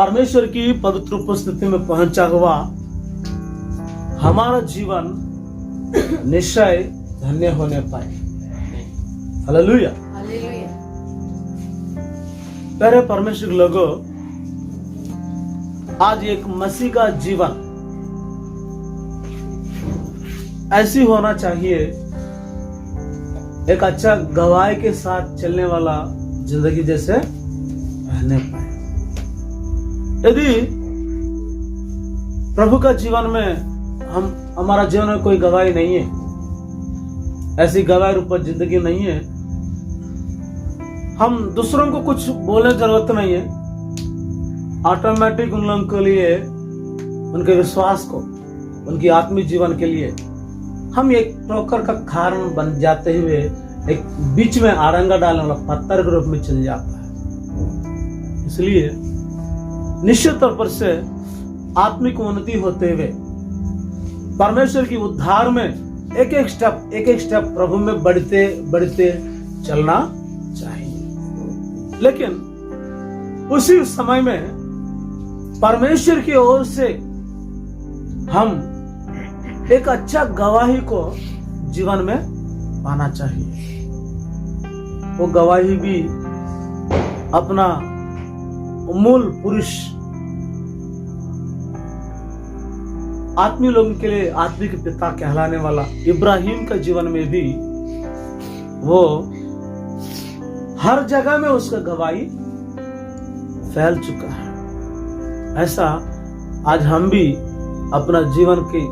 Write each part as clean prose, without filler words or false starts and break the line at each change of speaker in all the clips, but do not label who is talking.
परमेश्वर की पवित्र उपस्थिति में पहुंचा हुआ हमारा जीवन निश्चय धन्य होने पाए। हालेलुया। प्यारे परमेश्वर के लोगों, आज एक मसीह का जीवन ऐसी होना चाहिए, एक अच्छा गवाही के साथ चलने वाला जिंदगी जैसे रहने पाए। यदि प्रभु का जीवन में हमारा जीवन में कोई गवाही नहीं है, ऐसी गवाही रूप जिंदगी नहीं है, हम दूसरों को कुछ बोलने की जरूरत नहीं है, ऑटोमेटिक उन लोगों के लिए, उनके विश्वास को, उनकी आत्मिक जीवन के लिए हम एक ठोकर का कारण बन जाते हुए एक बीच में आरंगा डालने वाला पत्थर के रूप में चल जाता है। इसलिए निश्चित तौर पर से आत्मिक उन्नति होते हुए परमेश्वर की उद्धार में एक एक स्टेप प्रभु में बढ़ते बढ़ते चलना चाहिए। लेकिन उसी समय में परमेश्वर की ओर से हम एक अच्छा गवाही को जीवन में पाना चाहिए। वो गवाही भी अपना मूल पुरुष आत्मीय लोगों के लिए आत्मिक पिता कहलाने वाला इब्राहिम का जीवन में भी वो हर जगह में उसका गवाही फैल चुका है। ऐसा आज हम भी अपना जीवन के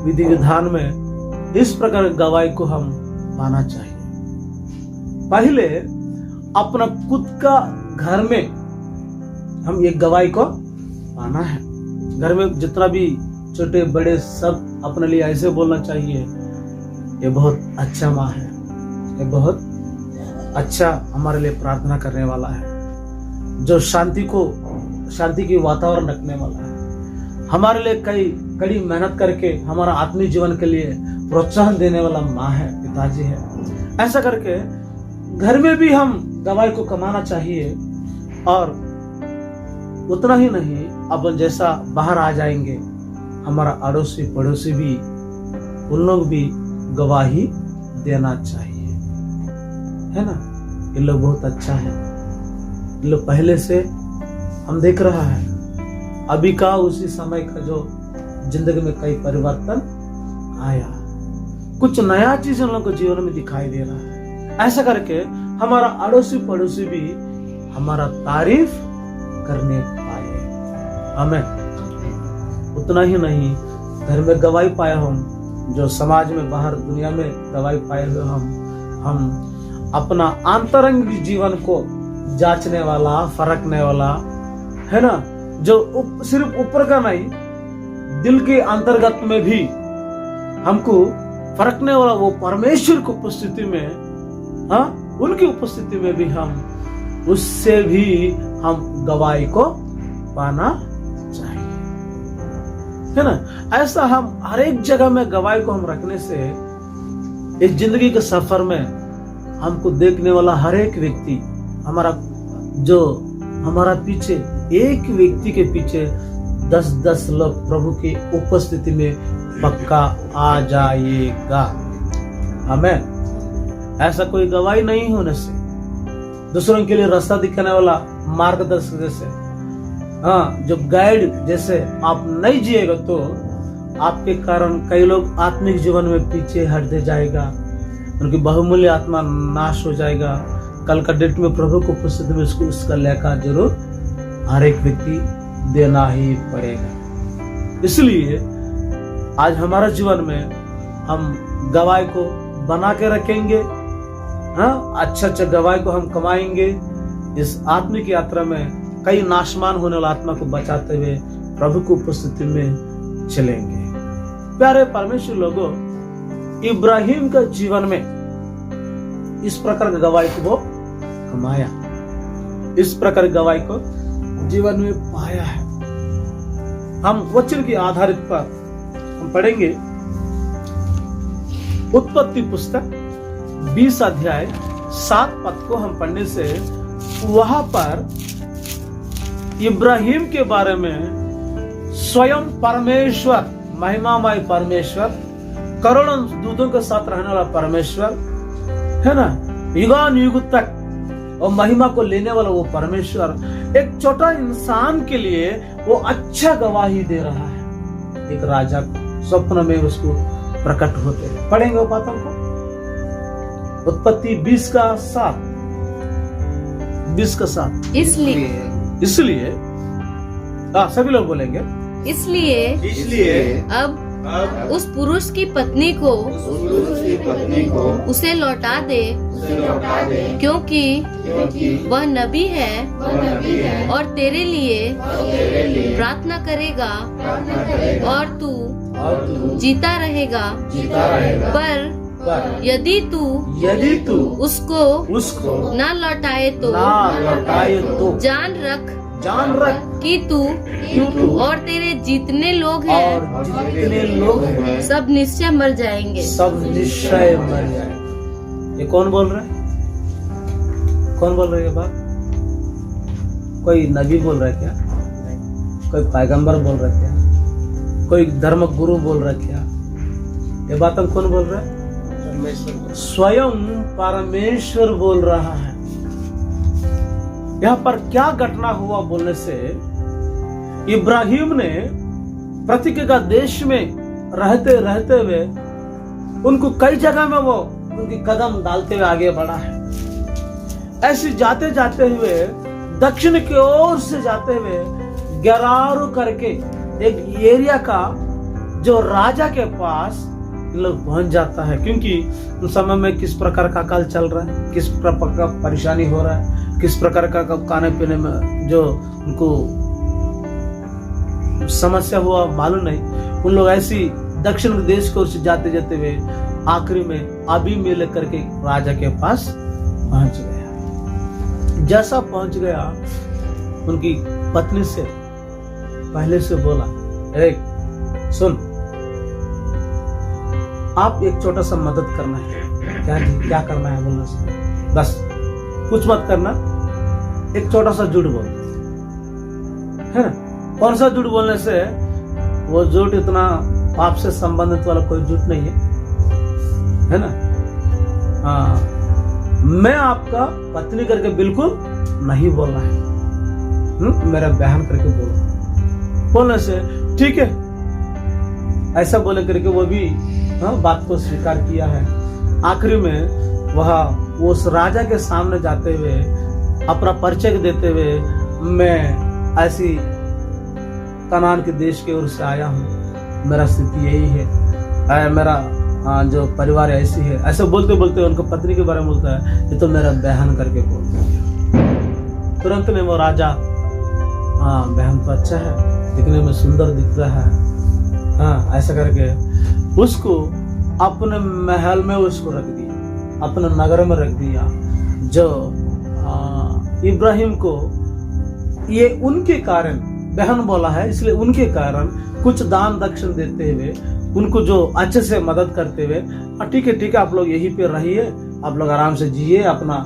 विधि विधान में इस प्रकार की गवाही को हम पाना चाहिए। पहले अपना खुद का घर में हम एक गवाही को पाना है। घर में जितना भी छोटे बड़े सब अपने लिए ऐसे बोलना चाहिए, ये बहुत अच्छा माँ है, ये बहुत अच्छा हमारे लिए प्रार्थना करने वाला है, जो शांति की वातावरण रखने वाला है, हमारे लिए कड़ी मेहनत करके हमारा आत्मिक जीवन के लिए प्रोत्साहन देने वाला माँ है, पिताजी है। ऐसा करके घर में भी हम गवाही को कमाना चाहिए। और उतना ही नहीं, अब जैसा बाहर आ जाएंगे हमारा अड़ोसी पड़ोसी भी, उन लोग भी गवाही देना चाहिए, है ना। ये लोग बहुत अच्छा है, ये लोग पहले से हम देख रहा है, अभी का उसी समय का जो जिंदगी में कई परिवर्तन आया, कुछ नया चीज उन लोगों को जीवन में दिखाई दे रहा है। ऐसा करके हमारा अड़ोसी पड़ोसी भी हमारा तारीफ करने पाए। आमीन। उतना ही नहीं, घर में गवाही पाया हम, जो समाज में बाहर दुनिया में गवाही पाए हुए हम अपना आंतरंग जीवन को जांचने वाला, फरकने वाला, है ना, जो सिर्फ ऊपर का नहीं, दिल के अंतर्गत में भी हमको फरकने वाला वो परमेश्वर की उपस्थिति में, हाँ, उनकी उपस्थिति में भी हम उससे भी हम गवाही को पाना चाहिए, है ना। ऐसा हम हर एक जगह में गवाही को हम रखने से इस जिंदगी के सफर में हमको देखने वाला हर एक व्यक्ति हमारा पीछे, एक व्यक्ति के पीछे 10-10 लोग प्रभु की उपस्थिति में पक्का आ जाएगा। आमीन। ऐसा कोई गवाही नहीं होने से, दूसरों के लिए रास्ता दिखाने वाला मार्गदर्शक जैसे, हाँ, जो गाइड जैसे आप नहीं जिएगा तो आपके कारण कई लोग आत्मिक जीवन में पीछे हटते जाएगा, उनकी बहुमूल्य आत्मा नाश हो जाएगा। कल का डेट में प्रभु को उपस्थिति में उसका लेखा जरूर हर एक व्यक्ति देना ही पड़ेगा। इसलिए आज हमारा जीवन में हम गवाही को बना के रखेंगे, हाँ, अच्छा गवाही को हम कमाएंगे। इस आत्मिक यात्रा में कई नाशमान होने वाला आत्मा को बचाते हुए प्रभु की उपस्थिति में चलेंगे। प्यारे परमेश्वर लोगों, इब्राहिम का जीवन में इस प्रकार की गवाही को वो कमाया, इस प्रकार की गवाही को जीवन में पाया है। हम वचन के आधारित पर हम पढ़ेंगे उत्पत्ति पुस्तक 20 अध्याय 7 पद को हम पढ़ने से वहां पर इब्राहिम के बारे में स्वयं परमेश्वर, महिमामय परमेश्वर, करोड़ों दूतों के साथ रहने वाला परमेश्वर है ना, युगान युग तक और महिमा को लेने वाला वो परमेश्वर एक छोटा इंसान के लिए वो अच्छा गवाही दे रहा है। एक राजा को स्वप्न में उसको प्रकट होते हैं। पढ़ेंगे वो बातों को, उत्पत्ति 20:7। इसलिए सभी लोग बोलेंगे,
इसलिए अब उस पुरुष की पत्नी को उसे लौटा दे, क्योंकि वह नबी है और तेरे लिए प्रार्थना करेगा और तू जीता रहेगा। पर यदि तू उसको न लौटाए तो जान रख कि तू और तेरे जितने लोग हैं सब निश्चय मर जाएंगे।
ये कौन बोल रहा है? कौन बोल रहा है ये बात? कोई नबी बोल रहा है क्या? कोई पैगंबर बोल रहा है क्या? कोई धर्म गुरु बोल रहा है क्या? ये बात हम कौन बोल रहा है? स्वयं परमेश्वर बोल रहा है। यहाँ पर क्या घटना हुआ बोलने से, इब्राहिम ने प्रतिज्ञा देश में रहते हुए उनको कई जगह में वो उनकी कदम डालते हुए आगे बढ़ा है। ऐसे जाते हुए दक्षिण की ओर से जाते हुए घेराव करके एक एरिया का जो राजा के पास लोग पहुंच जाता है, क्योंकि उस समय में किस प्रकार का काल चल रहा है, किस प्रकार का परेशानी हो रहा है, किस प्रकार का खाने पीने में जो उनको समस्या हुआ मालूम नहीं। उन लोग ऐसी दक्षिण देश की ओर से जाते हुए आखिरी में अबीमेलेक करके राजा के पास पहुंच गया। जैसा पहुंच गया, उनकी पत्नी से पहले से बोला, एक सुन, आप एक छोटा सा मदद करना है। क्या करना है बोलने से? बस कुछ मत करना, एक छोटा सा झूठ बोल, है ना। कौन सा झूठ बोलने से? वो झूठ इतना पाप से संबंधित वाला कोई झूठ नहीं है ना। हाँ, मैं आपका पत्नी करके बिल्कुल नहीं बोलना है, मेरा बहन करके बोलने से ठीक है, ऐसा बोले करके वो भी बात को स्वीकार किया है। आखिरी में वह उस राजा के सामने जाते हुए अपना परिचय देते हुए, मैं ऐसी कनान के देश की ओर से आया हूँ, मेरा स्थिति यही है, मेरा जो परिवार ऐसी है, ऐसे बोलते उनको पत्नी के बारे में बोलता है, ये तो मेरा बहन करके बोलता है। तुरंत में वो राजा, बहन तो अच्छा है, दिखने में सुंदर दिख रहा है, ऐसा करके उसको अपने महल में उसको रख दिया, अपने नगर में रख दिया। जो इब्राहिम को ये उनके कारण बहन बोला है, इसलिए उनके कारण कुछ दान दक्षिण देते हुए, उनको जो अच्छे से मदद करते हुए, ठीक है आप लोग यहीं पे रहिए, आप लोग आराम से जिए अपना,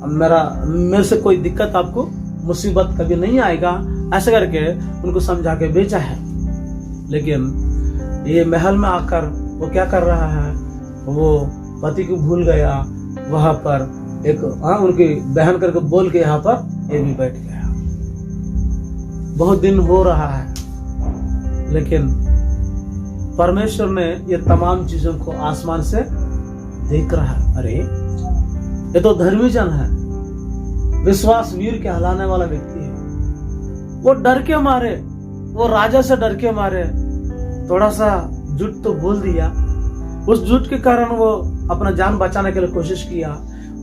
मेरे से कोई दिक्कत आपको मुसीबत कभी नहीं आएगा, ऐसे करके उनको समझा के भेजा है। लेकिन ये महल में आकर वो क्या कर रहा है, वो पति को भूल गया, वहां पर एक उनकी बहन करके बोल के यहाँ पर ये भी बैठ गया। बहुत दिन हो रहा है, लेकिन परमेश्वर ने ये तमाम चीजों को आसमान से देख रहा है। अरे ये तो धर्मी जन है, विश्वास वीर कहलाने वाला व्यक्ति है। वो डर के मारे, वो राजा से डर के मारे थोड़ा सा झूठ तो बोल दिया। उस झूठ के कारण वो अपना जान बचाने के लिए कोशिश किया।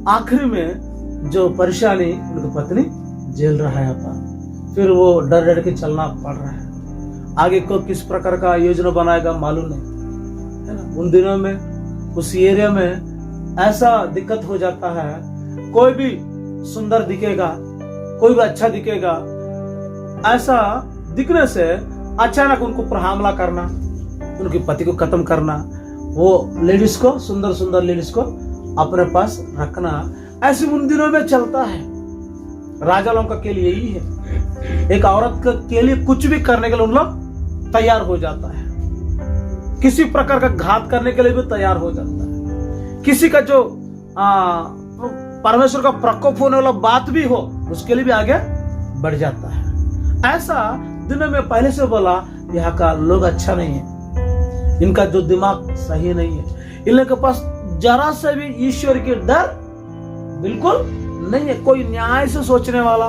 आखिर में जो परेशानी उनकी पत्नी झेल रहा है अपन, फिर वो डर के चलना पड़ रहा है। आगे को किस प्रकार का योजना बनाएगा मालूम नहीं, है ना। उन दिनों में उस एरिया में ऐसा दिक्कत हो जाता है, कोई भी सुंदर दिखेगा, कोई भी अच्छा दिखेगा, ऐसा दिखने से अचानक उनको पर हमला करना, उनके पति को खत्म करना, वो लेडीज को, सुंदर लेडीज को अपने पास रखना, ऐसे उन दिनों में चलता है। राजा लोगों का खेल यही है। एक औरत के लिए कुछ भी करने के लिए उन लोग तैयार हो जाता है, किसी प्रकार का घात करने के लिए भी तैयार हो जाता है, किसी का जो परमेश्वर का प्रकोप होने वाला बात भी हो उसके लिए भी आगे बढ़ जाता है। ऐसा दिन में पहले से बोला, यहाँ का लोग अच्छा नहीं है, इनका जो दिमाग सही नहीं है, इन लोगों के पास जरा से भी ईश्वर के डर बिल्कुल नहीं है, कोई न्याय से सोचने वाला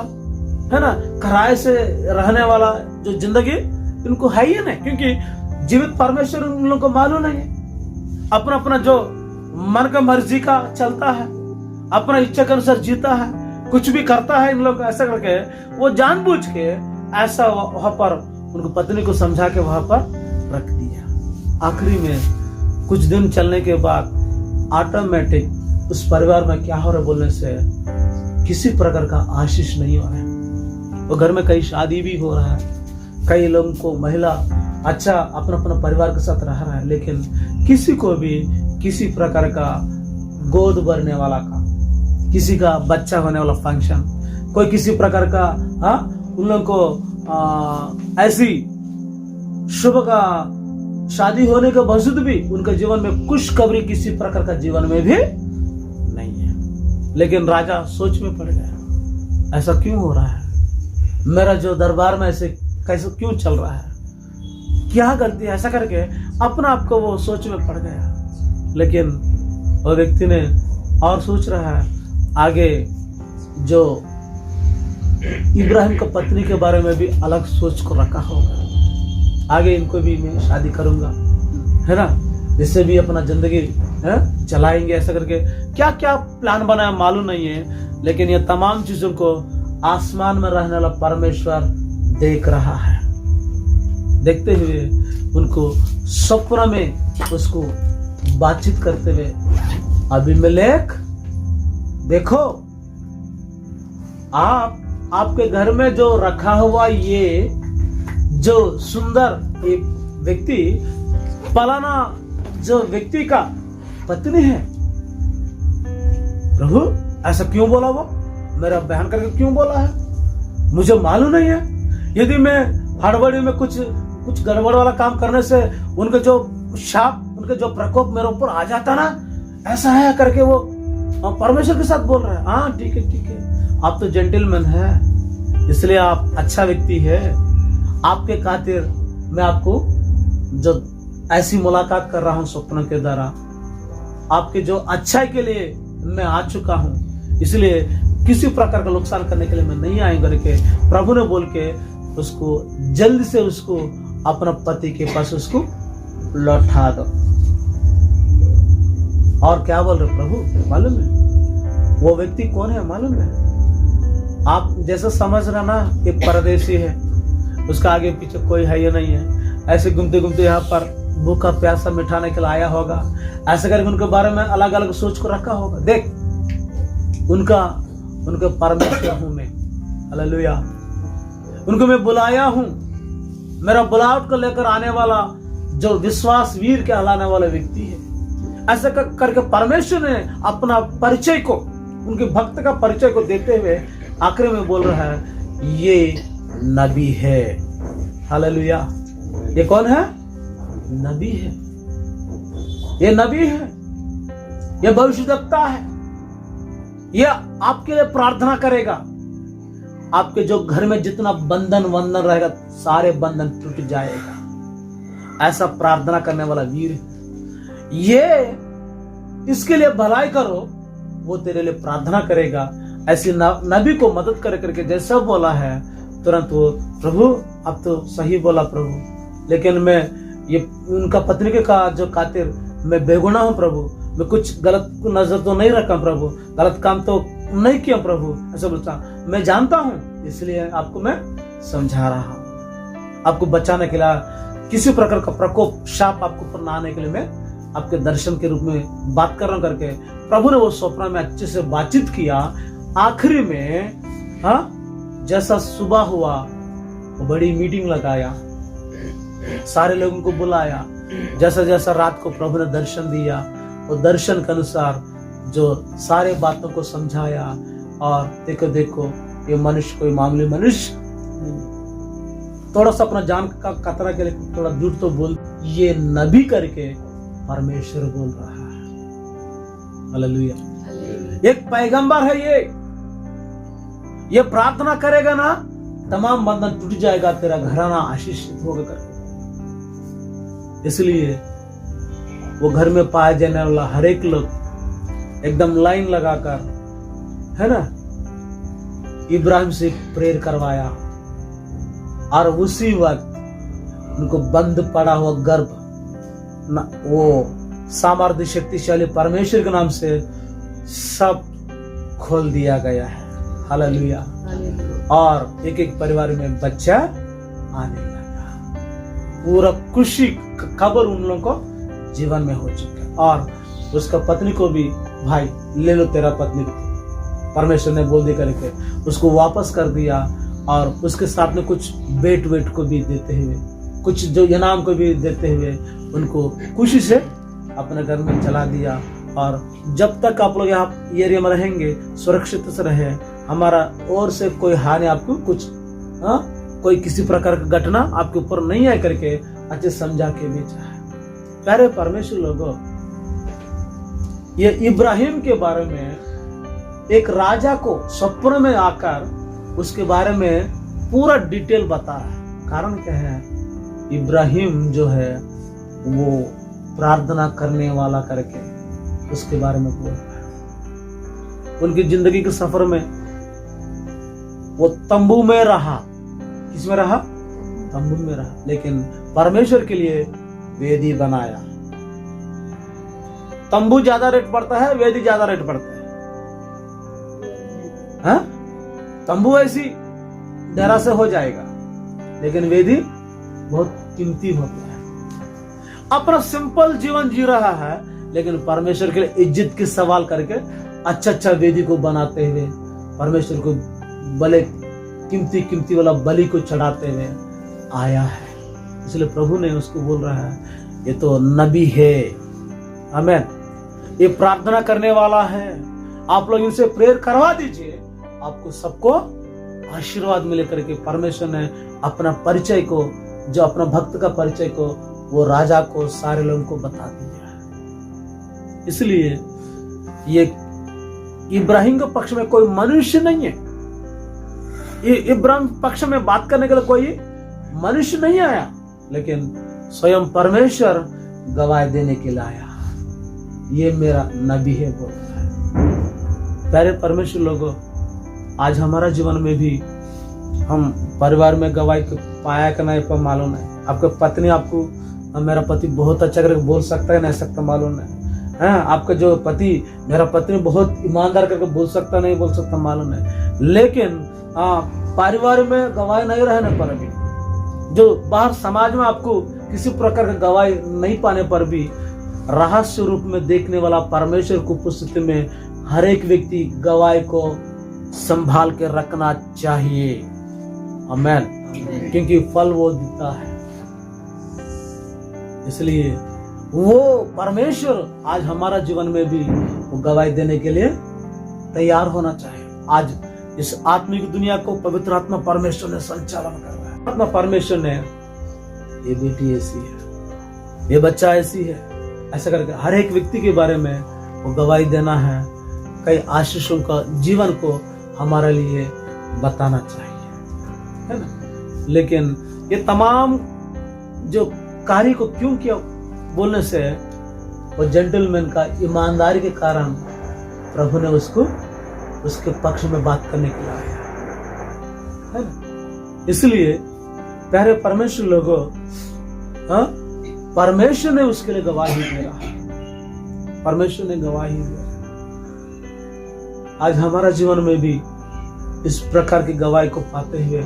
है ना, खराई से रहने वाला जो जिंदगी इनको है ही नहीं, क्योंकि जीवित परमेश्वर उन लोगों को मालूम नहीं है। अपना अपना जो मन का मर्जी का चलता है, अपना इच्छा के अनुसार जीता है, कुछ भी करता है इन लोग ऐसा करके, वो जानबूझ के ऐसा वहां पर उनको पत्नी को समझा के वहां पर रख दिया। आखिरी में कुछ दिन चलने के बाद ऑटोमेटिक उस परिवार में क्या हो रहा है बोलने से किसी प्रकार का आशीष नहीं हो रहा है। वो घर में कई शादी भी हो रहा है, कई लोगों को महिला अच्छा अपना अपना परिवार के साथ रह रहा है, लेकिन किसी को भी किसी प्रकार का गोद भरने वाला का, किसी का बच्चा होने वाला फंक्शन, कोई किसी प्रकार का उन लोगों को ऐसी शुभ का शादी होने के बावजूद भी उनके जीवन में खुशखबरी किसी प्रकार का जीवन में भी नहीं है। लेकिन राजा सोच में पड़ गया, ऐसा क्यों हो रहा है, मेरा जो दरबार में ऐसे कैसे क्यों चल रहा है, क्या गलती है, ऐसा करके अपना आप को वो सोच में पड़ गया। लेकिन वो व्यक्ति ने और सोच रहा है आगे, जो इब्राहिम का पत्नी के बारे में भी अलग सोच को रखा होगा, आगे इनको भी मैं शादी करूंगा, है ना, इससे भी अपना जिंदगी चलाएंगे, ऐसा करके क्या क्या प्लान बनाया मालूम नहीं है। लेकिन ये तमाम चीजों को आसमान में रहने वाला परमेश्वर देख रहा है। देखते हुए उनको सपना में उसको बातचीत करते हुए, अबीमेलेक देखो, आपके घर में जो रखा हुआ ये जो सुंदर एक व्यक्ति फलाना जो व्यक्ति का पत्नी है। प्रभु ऐसा क्यों बोला, वो मेरा बहन करके क्यों बोला है, मुझे मालूम नहीं है। यदि मैं हड़बड़ी में कुछ गड़बड़ वाला काम करने से उनके जो शाप, उनके जो प्रकोप मेरे ऊपर आ जाता ना, ऐसा है करके वो परमेश्वर के साथ बोल रहा है। हाँ ठीक है, आप तो जेंटलमैन है, इसलिए आप अच्छा व्यक्ति है, आपके खातिर मैं आपको जो ऐसी मुलाकात कर रहा हूं स्वप्न के द्वारा, आपके जो अच्छाई के लिए मैं आ चुका हूं, इसलिए किसी प्रकार का नुकसान करने के लिए मैं नहीं आऊंगा करके प्रभु ने बोल के उसको जल्दी से उसको अपना पति के पास उसको लौटा दो। और क्या बोल रहे प्रभु मालूम है वो व्यक्ति कौन है, मालूम है? आप जैसा समझ रहा ना, एक परदेसी है, उसका आगे पीछे कोई है या नहीं है, ऐसे घूमते घूमते यहाँ पर भूखा प्यासा मिटाने के लिए आया होगा, ऐसे करके उनके बारे में अलग अलग सोच को रखा होगा। देख उनके परमेश्वर हूं मैं, हालेलुया, उनको मैं बुलाया हूं, मेरा बुलावट को लेकर आने वाला जो विश्वास वीर के हलाने वाला व्यक्ति है। ऐसा करके परमेश्वर ने अपना परिचय को, उनके भक्त का परिचय को देते हुए आखिर में बोल रहा है ये नबी है। हालेलुया, ये कौन है? नबी है, ये नबी है, ये भविष्यवक्ता है, ये आपके लिए प्रार्थना करेगा। आपके जो घर में जितना बंधन रहेगा सारे बंधन टूट जाएगा। ऐसा प्रार्थना करने वाला वीर है। ये इसके लिए भलाई करो, वो तेरे लिए प्रार्थना करेगा। ऐसे नबी को मदद करके जैसा बोला है, तुरंत वो प्रभु अब तो सही बोला प्रभु, लेकिन मैं ये उनका पत्नी के का जो खातिर मैं बेगुनाह हूं प्रभु, मैं कुछ गलत नजर तो नहीं रखा प्रभु, गलत काम तो नहीं किया प्रभु, ऐसा बोलता मैं जानता हूं, इसलिए आपको मैं समझा रहा हूं, आपको बचाने के लिए, किसी प्रकार का प्रकोप शाप आपको ऊपर ना आने के लिए मैं आपके दर्शन के रूप में बात कर रहा हूं करके प्रभु ने वो स्वप्न में अच्छे से बातचीत किया। आखिरी में जैसा सुबह हुआ वो बड़ी मीटिंग लगाया, सारे लोगों को बुलाया, जैसा जैसा रात को प्रभु ने दर्शन दिया वो दर्शन के अनुसार जो सारे बातों को समझाया। और देखो ये मनुष्य कोई मामूली मनुष्य थोड़ा सा अपना जान का खतरा के लिए थोड़ा झूठ तो बोल, ये नबी करके परमेश्वर बोल रहा है। हालेलुया। एक पैगंबर है ये प्रार्थना करेगा ना, तमाम बंधन टूट जाएगा, तेरा घराना आशीषित होगा करके। इसलिए वो घर में पाया जाने वाला हर एक लोग एकदम लाइन लगाकर, है ना, इब्राहिम से प्रेयर करवाया, और उसी वक्त उनको बंद पड़ा हुआ गर्भ वो सामर्थ्य शक्तिशाली परमेश्वर के नाम से सब खोल दिया गया है। हालेलुया। और एक एक परिवार में बच्चा आने लगा। पूरा खुशी खबर उन लोगों को जीवन में हो चुका है। और उसका पत्नी को भी, भाई ले लो तेरा पत्नी, परमेश्वर ने बोल दिया करके उसको वापस कर दिया। और उसके साथ में कुछ बेट को भी देते हुए, कुछ जो इनाम को भी देते हुए उनको खुशी से अपने घर में चला दिया। और जब तक आप लोग यहाँ एरिया में रहेंगे सुरक्षित से रहे, हमारा और से कोई हानि आपको कुछ कोई किसी प्रकार का घटना आपके ऊपर नहीं आए करके अच्छे समझा के भेजा है। प्यारे परमेश्वर लोगों, ये इब्राहिम के बारे में एक राजा को सपने में आकर उसके बारे में पूरा डिटेल बता रहा है। कारण क्या है? इब्राहिम जो है वो प्रार्थना करने वाला करके उसके बारे में बोल रहा है। उनकी जिंदगी के सफर में वो तंबू में रहा। किसमें रहा? तंबू में रहा, लेकिन परमेश्वर के लिए वेदी बनाया। तंबू ज्यादा रेट पड़ता है, वेदी ज्यादा रेट पड़ता है। हाँ? तंबू ऐसी डेरा से हो जाएगा, लेकिन वेदी बहुत कीमती होता है। अपना सिंपल जीवन जी रहा है, लेकिन परमेश्वर के लिए इज्जत की सवाल करके अच्छा वेदी को बनाते हुए परमेश्वर को बले कीमती वाला बलि को चढ़ाते हुए आया है। इसलिए प्रभु ने उसको बोल रहा है, ये तो नबी है। आमीन। ये प्रार्थना करने वाला है। आप लोग इनसे प्रेयर करवा दीजिए, आपको सबको आशीर्वाद मिले करके परमेश्वर ने अपना परिचय को, जो अपना भक्त का परिचय को वो राजा को, सारे लोगों को बता दिया है। इसलिए ये इब्राहिम के पक्ष में कोई मनुष्य नहीं है। ये इब्राहिम पक्ष में बात करने के लिए कोई मनुष्य नहीं आया, लेकिन स्वयं परमेश्वर गवाही देने के लिए आया। ये मेरा नबी है बोलता है। प्यारे परमेश्वर लोगों, आज हमारा जीवन में भी हम परिवार में गवाही पाया कि नहीं पर मालूम है। आपके पत्नी आपको, मेरा पति बहुत अच्छा करके बोल सकता है नहीं सकता मालूम है। आपका जो पति, मेरा पत्नी बहुत ईमानदार करके बोल सकता नहीं बोल सकता मालूम है। लेकिन परिवार में गवाही नहीं रहने पर भी, जो बाहर समाज में आपको किसी प्रकार का गवाही नहीं पाने पर भी, रहस्य रूप में देखने वाला परमेश्वर की उपस्थिति में हर एक व्यक्ति गवाही को संभाल के रखना चाहिए। आमीन। क्योंकि फल वो देता है। इसलिए वो परमेश्वर आज हमारा जीवन में भी वो गवाही देने के लिए तैयार होना चाहिए। आज इस आत्मिक दुनिया को पवित्र आत्मा परमेश्वर ने संचालन कर रहा है। आत्मा परमेश्वर ने, ये बेटी ऐसी है, ये बच्चा ऐसी है, ऐसा करके हर एक व्यक्ति के बारे में वो गवाही देना है। कई आशीषों का जीवन को हमारे लिए बताना चाहिए, है ना। लेकिन ये तमाम जो कार्य को क्यों किया बोलने से, वो जेंटलमैन का ईमानदारी के कारण प्रभु ने उसको उसके पक्ष में बात करने के लिए आया, है ना। इसलिए प्यारे परमेश्वर लोगों, परमेश्वर ने उसके लिए गवाही दे रहा है। परमेश्वर ने गवाही दे रहा है। आज हमारा जीवन में भी इस प्रकार की गवाही को पाते हुए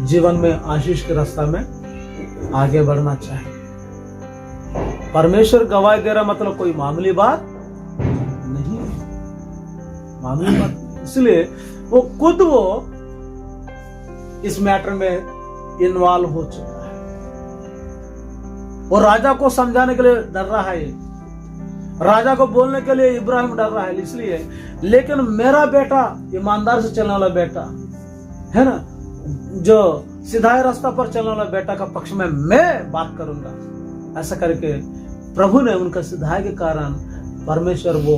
जीवन में आशीष के रास्ता में आगे बढ़ना चाहिए। परमेश्वर गवाही दे रहा मतलब कोई मामूली बात नहीं है, मामूली बात। इसलिए वो खुद वो इस मैटर में इन्वॉल्व हो चुका है। वो राजा को समझाने के लिए डर रहा है, राजा को बोलने के लिए इब्राहिम डर रहा है इसलिए। लेकिन मेरा बेटा ईमानदार से चलने वाला बेटा है ना, जो सीधा रास्ता पर चलने वाला बेटा का पक्ष में मैं बात करूंगा। ऐसा करके प्रभु ने उनका सिधाई के कारण परमेश्वर वो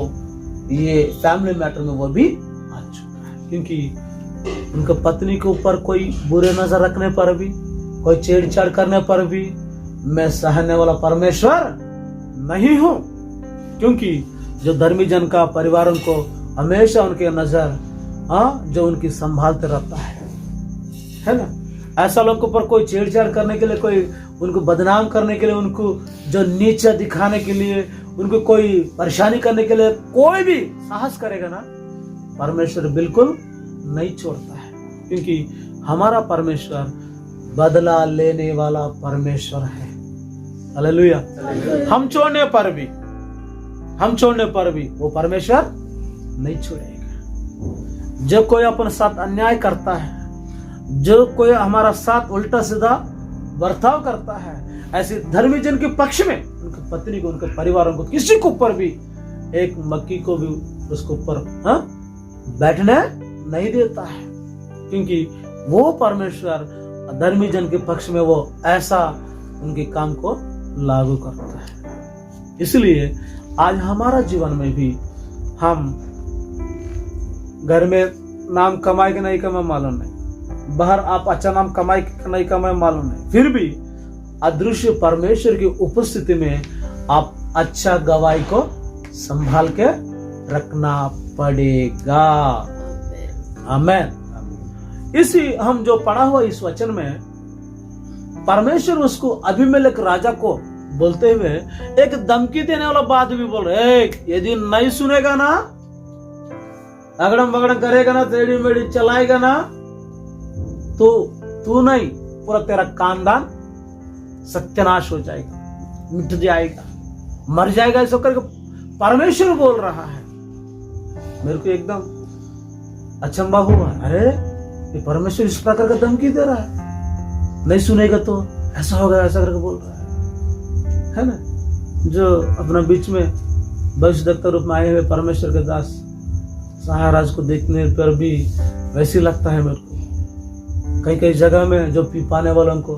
ये फैमिली मैटर में वो भी आ चुका है, क्योंकि उनका पत्नी के ऊपर कोई बुरे नजर रखने पर भी, कोई छेड़छाड़ करने पर भी मैं सहने वाला परमेश्वर नहीं हूं, क्योंकि जो धर्मी जन का परिवारों को हमेशा उनके नजर जो उनकी संभालते रहता है ना। ऐसा लोगों के ऊपर कोई छेड़छाड़ करने के लिए, कोई उनको बदनाम करने के लिए, उनको जो नीचा दिखाने के लिए, उनको कोई परेशानी करने के लिए कोई भी साहस करेगा ना, परमेश्वर बिल्कुल नहीं छोड़ता है, क्योंकि हमारा परमेश्वर बदला लेने वाला परमेश्वर है। हालेलुया। हम छोड़ने पर भी वो परमेश्वर नहीं छोड़ेगा। जब कोई अपने साथ अन्याय करता है, जो कोई हमारा साथ उल्टा सीधा बर्ताव करता है, ऐसे धर्मी जन के पक्ष में उनकी पत्नी को, उनके परिवारों को, किसी के ऊपर भी एक मक्की को भी उसके ऊपर बैठने नहीं देता है, क्योंकि वो परमेश्वर धर्मी जन के पक्ष में वो ऐसा उनके काम को लागू करता है। इसलिए आज हमारा जीवन में भी हम घर में नाम कमाए कि नहीं कमाए मालूम नहीं, बाहर आप अच्छा नाम कमाए कि नहीं कमाए मालूम नहीं, फिर भी अदृश्य परमेश्वर की उपस्थिति में आप अच्छा गवाही को संभाल के रखना पड़ेगा। आमीन। इसी हम जो पढ़ा हुआ इस वचन में परमेश्वर उसको अबीमेलेक राजा को बोलते हुए एक धमकी देने वाला बात भी बोल रहे, यदि नहीं सुनेगा ना, अगड़म बगड़म करेगा ना, टेढ़ी मेढ़ी चलाएगा ना, तो तू नहीं, पूरा तेरा खानदान सत्यानाश हो जाएगा, मिट जाएगा, मर जाएगा। ऐसा करके परमेश्वर बोल रहा है। मेरे को एकदम अचंभा हुआ, अरे ये परमेश्वर इस प्रकार का धमकी दे रहा है, नहीं सुनेगा तो ऐसा होगा, ऐसा करके बोल रहा है ना। जो अपना बीच में भविष्यद्वक्ता रूप में आए हुए परमेश्वर के दास सहाराज को देखने पर भी वैसे लगता है मेरे को। कई कई जगह में जो पी पाने वालों को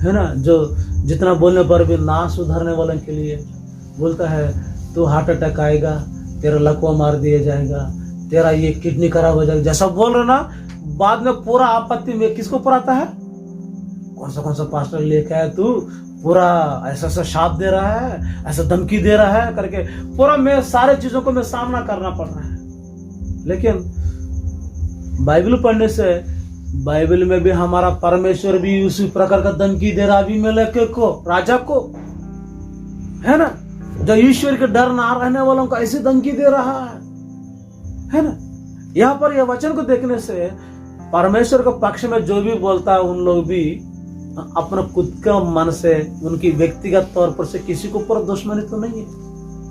है ना, जो जितना बोलने पर भी ना सुधरने वालों के लिए बोलता है, तू हार्ट अटैक आएगा, तेरा लकवा मार दिया जाएगा, तेरा ये किडनी खराब हो जाएगा, जैसा बोल रहे ना, बाद में पूरा आपत्ति में किसको ऊपर आता है, कौन सा पास्टर लेके आया तू, पूरा ऐसा ऐसा शाप दे रहा है, ऐसा धमकी दे रहा है करके पूरा मैं सारे चीजों को मैं सामना करना पड़ रहा है। लेकिन बाइबल पढ़ने से बाइबल में भी हमारा परमेश्वर भी उसी प्रकार का धमकी दे रहा अबीमेलेक को, राजा को, है ना, जो ईश्वर के डर ना रहने वालों को ऐसी धमकी दे रहा है ना। यहाँ पर यह वचन को देखने से परमेश्वर के पक्ष में जो भी बोलता है, उन लोग भी अपना खुद के मन से, उनकी व्यक्तिगत तौर पर से किसी को ऊपर दुश्मनी तो नहीं है।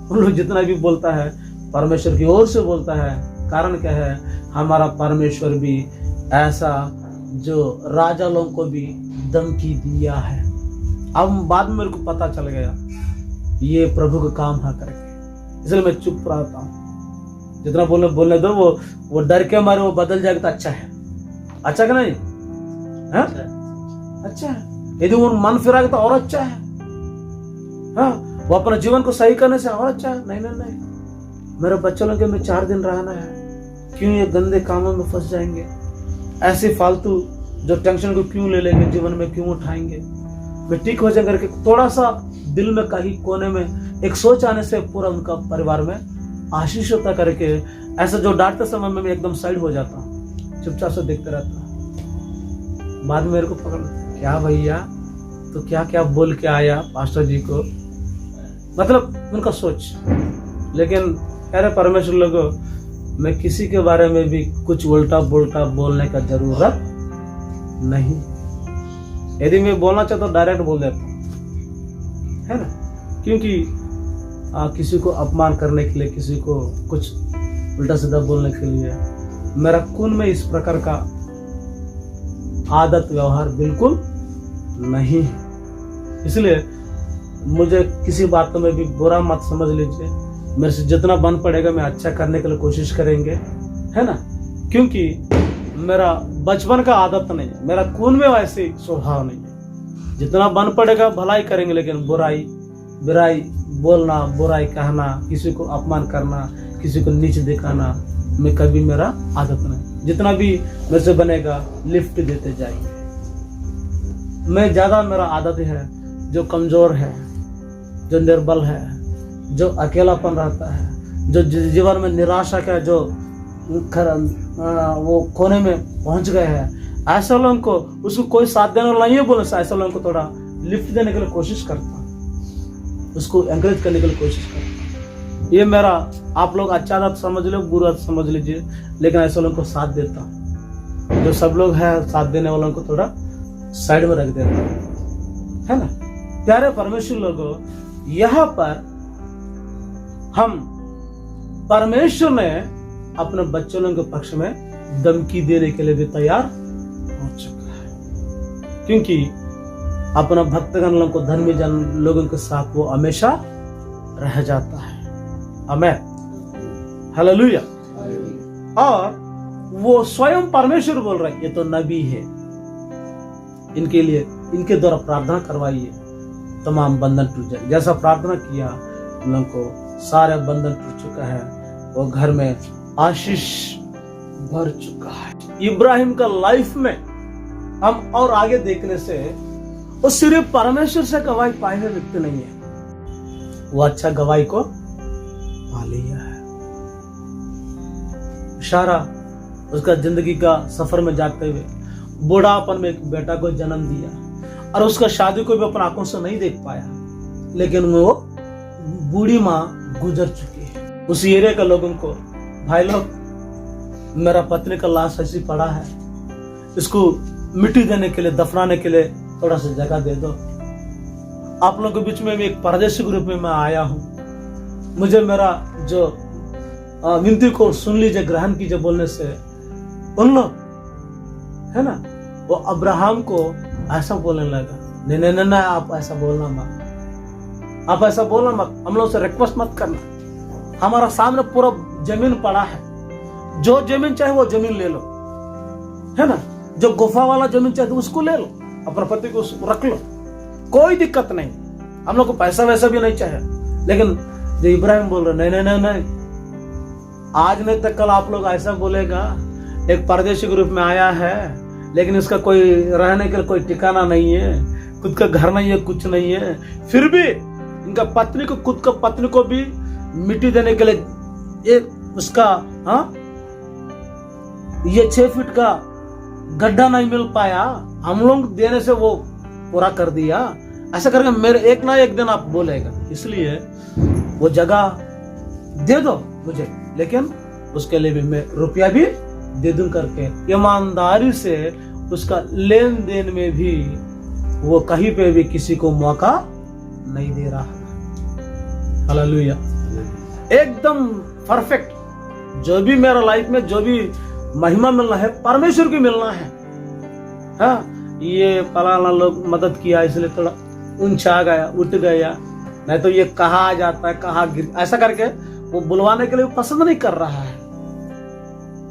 उन लोग जितना भी बोलता है परमेश्वर की ओर से बोलता है। कारण क्या है, हमारा परमेश्वर भी ऐसा जो राजा लोगों को भी धमकी दिया है। अब बाद में मेरे को पता चल गया ये प्रभु का काम है करके, इसलिए मैं चुप रहता हूँ। जितना बोलने दो, वो डर के मारे वो बदल जाएगा तो अच्छा है। अच्छा कि नहीं है? अच्छा है। यदि वो मन फिराएगा तो और अच्छा है। हाँ, वो अपने जीवन को सही करने से और अच्छा है। नहीं, मेरे बच्चों लोग के में 4 दिन रहना है, क्यों ये गंदे कामों में फंस जाएंगे, ऐसे फालतू जो टेंशन को क्यों ले लेंगे, जीवन में क्यों उठाएंगे, मैं ठीक हो जाएंगे करके थोड़ा सा दिल में कहीं कोने में एक सोच आने से पूरा उनका परिवार में आशीष होता करके, ऐसा जो डांटते समय में मैं एकदम साइड हो जाता हूँ, चुपचाप से देखते रहता हूँ। बाद में मेरे को पकड़, क्या भैया तो क्या क्या बोल के आया पास्टर जी को, मतलब उनका सोच। लेकिन अरे परमेश्वर लोगों, मैं किसी के बारे में भी कुछ उल्टा पुल्टा बोलने का जरूरत नहीं। यदि मैं बोलना चाहता तो डायरेक्ट बोल देता हूँ, है ना, क्योंकि किसी को अपमान करने के लिए, किसी को कुछ उल्टा सीधा बोलने के लिए मेरा खून में इस प्रकार का आदत व्यवहार बिल्कुल नहीं है। इसलिए मुझे किसी बात में भी बुरा मत समझ लीजिए। मेरे से जितना बन पड़ेगा मैं अच्छा करने के लिए कोशिश करेंगे, है ना, क्योंकि मेरा बचपन का आदत नहीं है, मेरा खून में वैसे स्वभाव नहीं है। जितना बन पड़ेगा भलाई करेंगे, लेकिन बुराई बोलना, बुराई कहना, किसी को अपमान करना, किसी को नीच दिखाना, मैं कभी मेरा आदत नहीं। जितना भी मेरे से बनेगा लिफ्ट देते जाएंगे। मैं ज्यादा मेरा आदत है जो कमजोर है, जो निर्बल है, जो अकेलापन रहता है, जो जीवन में निराशा का जो वो कोने में पहुंच गए हैं, ऐसे लोगों को उसको कोई साथ देने वाला नहीं है बोले, ऐसे लोगों को थोड़ा लिफ्ट देने के लिए कोशिश करता हूं, उसको एंकरेज करने के लिए कोशिश करता हूं। ये मेरा, आप लोग अच्छा आदत समझ लो, बुरा समझ लीजिए, लेकिन ऐसे लोगों को साथ देता हूं। जो सब लोग हैं साथ देने वालों को थोड़ा साइड में रख देता हूं, है ना। प्यारे परमेश्वर लोगों, यहाँ पर हम परमेश्वर ने अपने बच्चों के पक्ष में धमकी देने के लिए भी तैयार हो चुका है, क्योंकि अपना भक्तगण लोगों को, धर्मी जन लोगों के साथ वो हमेशा रह जाता है। आमीन, हालेलुया। और वो स्वयं परमेश्वर बोल रहा है, ये तो नबी है, इनके लिए, इनके द्वारा प्रार्थना करवाइए, तमाम बंधन टूट जाए। जैसा प्रार्थना किया उन लोगों को सारे बंधन टूट चुका है, वो घर में आशीष भर चुका है। इब्राहिम का लाइफ में हम और आगे देखने से वो सिर्फ परमेश्वर से गवाही पाए हुए व्यक्ति नहीं है, वो अच्छा गवाही को पा लिया है। सारा उसका जिंदगी का सफर में जाते हुए बूढ़ापन में एक बेटा को जन्म दिया, और उसका शादी को भी अपनी आंखों से नहीं देख पाया, लेकिन वो बूढ़ी माँ गुजर चुकी है। उस एरिया के लोगों को, भाई लोग, मेरा पत्नी का लाश ऐसी पड़ा है, इसको मिट्टी देने के लिए, दफनाने के लिए थोड़ा सा जगह दे दो। आप लोगों के बीच में भी एक परदेशी ग्रुप में मैं आया हूँ, मुझे मेरा जो विनती को सुन लीजिए, ग्रहण कीजिए बोलने से उन लोग, है ना, वो अब्राहम को ऐसा बोलने लगा, नहीं नहीं नहीं, आप ऐसा बोलना मत, आप ऐसा बोलना मत, हम लोग से रिक्वेस्ट मत करना, हमारा सामने पूरा जमीन पड़ा है, जो जमीन चाहे वो जमीन ले लो, है ना, जो गुफा वाला जमीन चाहे तो उसको ले लो, अपने पति को रख लो, कोई दिक्कत नहीं, हम लोग को पैसा वैसा भी नहीं चाहिए। लेकिन जो इब्राहिम बोल रहे, नहीं नहीं नहीं, आज नहीं तो कल आप लोग ऐसा बोलेगा, एक परदेशी ग्रुप में आया है, लेकिन इसका कोई रहने के लिए कोई ठिकाना नहीं है, खुद का घर नहीं है, कुछ नहीं है, फिर भी इनका पत्नी को, खुद का पत्नी को भी मिट्टी देने के लिए ये उसका ये 6 फीट का गड्ढा नहीं मिल पाया, हम लोग देने से वो पूरा कर दिया। ऐसा करके मेरे एक ना एक दिन आप बोलेगा, इसलिए वो जगह दे दो मुझे, लेकिन उसके लिए भी मैं रुपया भी दे दूं करके ईमानदारी से उसका लेन देन में भी वो कहीं पे भी किसी को मौका नहीं दे रहा। हालेलुया, एकदम परफेक्ट। जो भी मेरा लाइफ में जो भी महिमा मिलना है, परमेश्वर की मिलना है। हाँ, ये फलाना लोग मदद किया इसलिए थोड़ा ऊंचा गया, उठ गया, नहीं तो ये कहाँ जाता है, कहाँ गिर, ऐसा करके वो बुलवाने के लिए पसंद नहीं कर रहा है।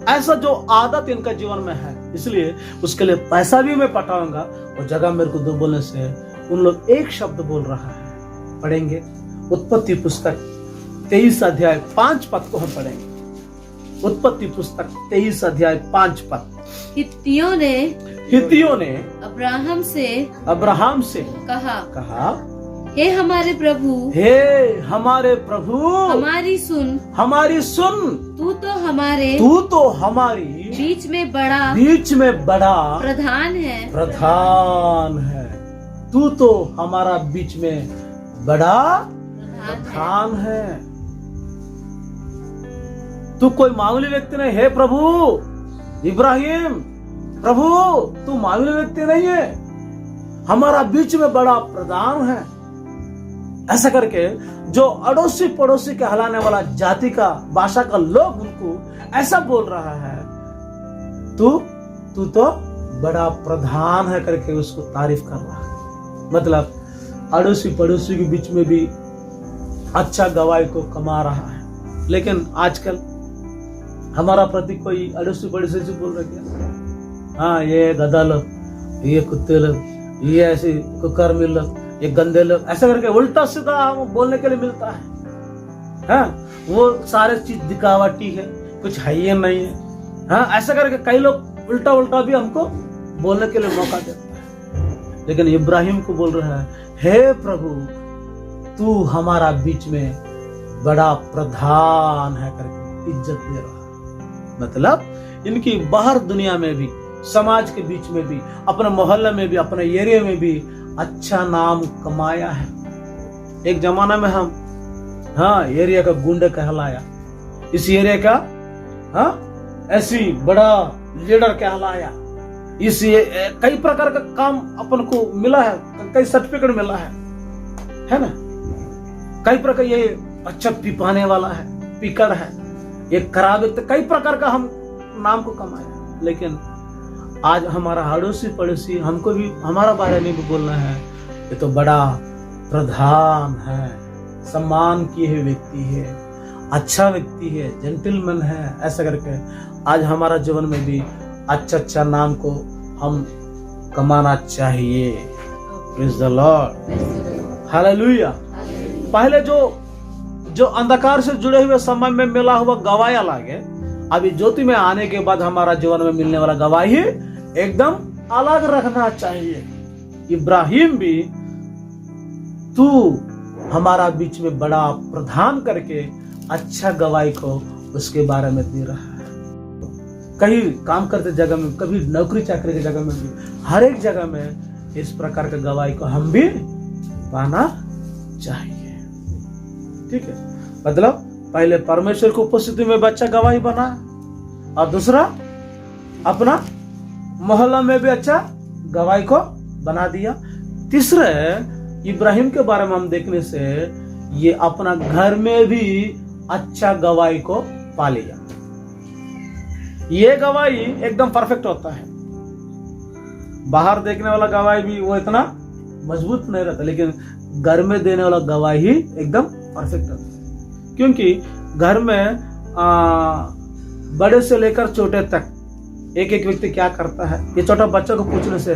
ऐसा जो आदत इनका जीवन में है, इसलिए उसके लिए पैसा भी मैं पटाऊंगा, और जगह मेरे को दो बोलने से उन लोग एक शब्द बोल रहा है। पढ़ेंगे उत्पत्ति पुस्तक 23 अध्याय 5 पद को हम पढ़ेंगे। उत्पत्ति पुस्तक 23 अध्याय 5 पद।
हित्तियों ने
अब्राहम से कहा,
हे हमारे प्रभु, हमारी सुन, तू तो हमारी बीच में बड़ा प्रधान है,
तू तो हमारा बीच में बड़ा प्रधान है। तू कोई मामूली व्यक्ति नहीं है प्रभु। इब्राहिम, प्रभु तू मामूली व्यक्ति नहीं है, हमारा बीच में बड़ा प्रधान है। ऐसा करके जो अड़ोसी पड़ोसी कहलाने वाला जाति का, भाषा का लोग उनको ऐसा बोल रहा है, तू तो बड़ा प्रधान है करके उसको तारीफ कर रहा है। मतलब अड़ोसी पड़ोसी के बीच में भी अच्छा गवाही को कमा रहा है। लेकिन आजकल हमारा प्रति कोई अड़ोसी पड़ोसी से बोल रहा है, हाँ ये गधा लोग, ये कुत्ते लोग, ये ऐसे कुकर मिल लोग, ये गंदे लोग, ऐसा करके उल्टा सीधा हम बोलने के लिए मिलता है। हाँ, वो सारे चीज दिखावटी है, कुछ है ही नहीं है। हाँ, ऐसा करके कई लोग उल्टा उल्टा भी हमको बोलने के लिए मौका देता है। लेकिन इब्राहिम को बोल रहा है, हे प्रभु तू हमारा बीच में बड़ा प्रधान है करके इज्जत दे रहा है। मतलब इनकी बाहर दुनिया में भी, समाज के बीच में भी, अपने मोहल्ले में भी, अपने एरिया में भी अच्छा नाम कमाया है। एक जमाना में हम एरिया का गुंडा कहलाया, इस एरिया का ऐसी बड़ा लीडर कहलाया, इस कई प्रकार का काम अपन को मिला है, कई सर्टिफिकेट मिला है ना। कई प्रकार, ये अच्छा पिपाने वाला है, पिकर है, ये खराब, कई प्रकार का हम नाम को कमाया। लेकिन आज हमारा अड़ोसी पड़ोसी हमको भी हमारा बारे में भी बोलना है, ये तो बड़ा प्रधान है, सम्मान किए हुए व्यक्ति है, अच्छा व्यक्ति है, जेंटलमैन है, ऐसा करके आज हमारा जीवन में भी अच्छा अच्छा नाम को हम कमाना चाहिए। Praise the Lord, hallelujah. पहले जो अंधकार से जुड़े हुए समय में मिला हुआ गवाही अलग है, अभी ज्योति में आने के बाद हमारा जीवन में मिलने वाला गवाही एकदम अलग रखना चाहिए। इब्राहिम भी तू हमारा बीच में बड़ा प्रधान करके अच्छा गवाही को उसके बारे में दे रहा है। कहीं काम करते जगह में, कभी नौकरी चाकरी की जगह में भी, हर एक जगह में इस प्रकार का गवाही को हम भी पाना चाहिए। ठीक है, मतलब पहले परमेश्वर की उपस्थिति में बच्चा गवाही बना, और दूसरा अपना मोहल्ला में भी अच्छा गवाही को बना दिया। तीसरे इब्राहिम के बारे में हम देखने से ये अपना घर में भी अच्छा गवाही को पा लिया। ये गवाही एकदम परफेक्ट होता है। बाहर देखने वाला गवाही भी वो इतना मजबूत नहीं रहता, लेकिन घर में देने वाला गवाही एकदम परफेक्ट होता है। क्योंकि घर में बड़े से लेकर छोटे तक एक एक व्यक्ति क्या करता है, ये छोटा बच्चा को पूछने से